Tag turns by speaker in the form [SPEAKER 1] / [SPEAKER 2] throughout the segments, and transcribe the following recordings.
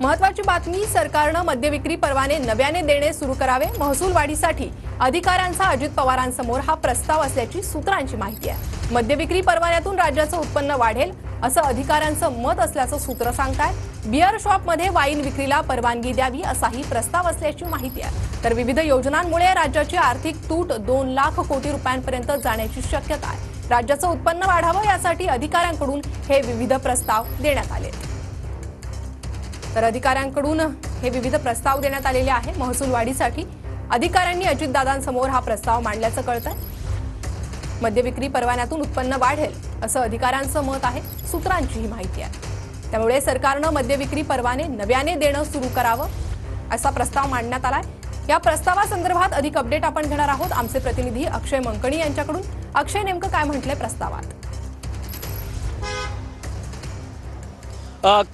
[SPEAKER 1] महत्त्वाची बातमी, सरकारनं मद्यविक्री परवाने नव्याने देणे सुरू करावे. महसूल वाढीसाठी अधिकाऱ्यांचा अजित पवारांसमोर हा प्रस्ताव असल्याची सूत्रांची माहिती आहे. मद्यविक्री परवान्यातून राज्याचं उत्पन्न वाढेल असं अधिकाऱ्यांचं मत असल्याचं सूत्र सांगतायत. बियर शॉपमध्ये वाईन विक्रीला परवानगी द्यावी असाही प्रस्ताव असल्याची माहिती आहे. तर विविध योजनांमुळे राज्याची आर्थिक तूट 2 लाख कोटी रुपयांपर्यंत जाण्याची शक्यता आहे. राज्याचं उत्पन्न वाढावं यासाठी अधिकाऱ्यांकडून हे विविध प्रस्ताव देण्यात आले. तर अधिकाऱ्यांकडून हे विविध प्रस्ताव देण्यात आलेले आहे. महसूल वाढीसाठी अधिकाऱ्यांनी अजितदादांसमोर हा प्रस्ताव मांडल्याचं कळतंय. मद्यविक्री परवान्यातून उत्पन्न वाढेल असं अधिकाऱ्यांचं मत आहे. सूत्रांची ही माहिती आहे. त्यामुळे सरकारनं मद्यविक्री परवाने नव्याने देणं सुरू करावं असा प्रस्ताव मांडण्यात आलाय. या प्रस्तावासंदर्भात अधिक अपडेट आपण घेणार आहोत आमचे प्रतिनिधी अक्षय मंकणी यांच्याकडून. अक्षय, नेमकं काय म्हटलंय प्रस्तावात?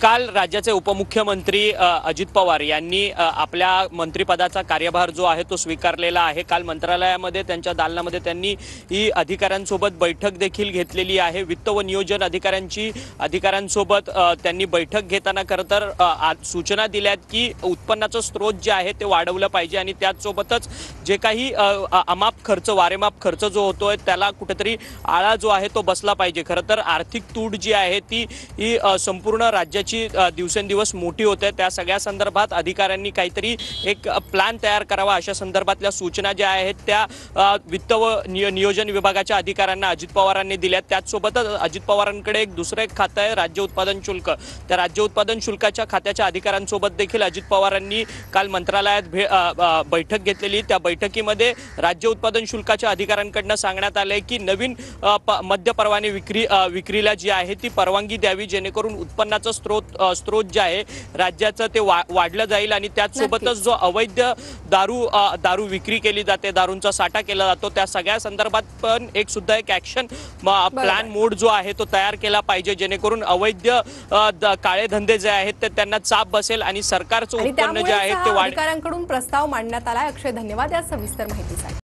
[SPEAKER 2] काल राज्याचे उपमुख्यमंत्री अजित पवार यांनी आपल्या मंत्रिपदाचा कार्यभार जो आहे तो स्वीकारलेला आहे. काल मंत्रालयामध्ये त्यांच्या दालनामध्ये त्यांनी ही अधिकाऱ्यांसोबत बैठक देखील घेतलेली आहे. वित्त व नियोजन अधिकाऱ्यांसोबत त्यांनी बैठक घेताना खरं तर सूचना दिल्यात की उत्पन्नाचं स्रोत जे आहे ते वाढवलं पाहिजे आणि त्याचसोबतच जे काही अमाप खर्च, वारेमाप खर्च जो होतोय त्याला कुठेतरी आळा जो आहे तो बसला पाहिजे. खरं तर आर्थिक तूट जी आहे ती संपूर्ण राज्याची दिवसेंदिवस मोठी होते. त्या सगळ्या संदर्भात अधिकाऱ्यांनी काहीतरी एक प्लॅन तयार करावा अशा संदर्भातल्या सूचना ज्या आहेत त्या वित्त व नियोजन विभागाच्या अधिकाऱ्यांना अजित पवारांनी दिल्या. त्याचसोबतच अजित पवारांकडे एक दुसरं एक खातं आहे, राज्य उत्पादन शुल्क. त्या राज्य उत्पादन शुल्काच्या खात्याच्या अधिकाऱ्यांसोबत देखील अजित पवारांनी काल मंत्रालयात बैठक घेतलेली. त्या बैठकीमध्ये राज्य उत्पादन शुल्काच्या अधिकाऱ्यांकडून सांगण्यात आलंय की नवीन मद्य परवाने विक्रीला जी आहे ती परवानगी द्यावी, जेणेकरून उत्पन्नाचं स्रोत जे आहे राज्याचं ते वाढलं जाईल आणि त्याचसोबतच जो अवैध दारू विक्री केली जाते, दारूंचा साठा केला जातो, त्या सगळ्या संदर्भात पण एक ऍक्शन प्लॅन मोड जो आहे तो तयार केला पाहिजे, जेणेकरून अवैध काळे धंदे जे आहेत ते त्यांना चाप बसेल आणि सरकारचं उत्पन्न जे आहे ते
[SPEAKER 1] अधिकाऱ्यांकडून प्रस्ताव मांडण्यात आलाय. अक्षय, धन्यवाद या सविस्तर माहितीसाठी.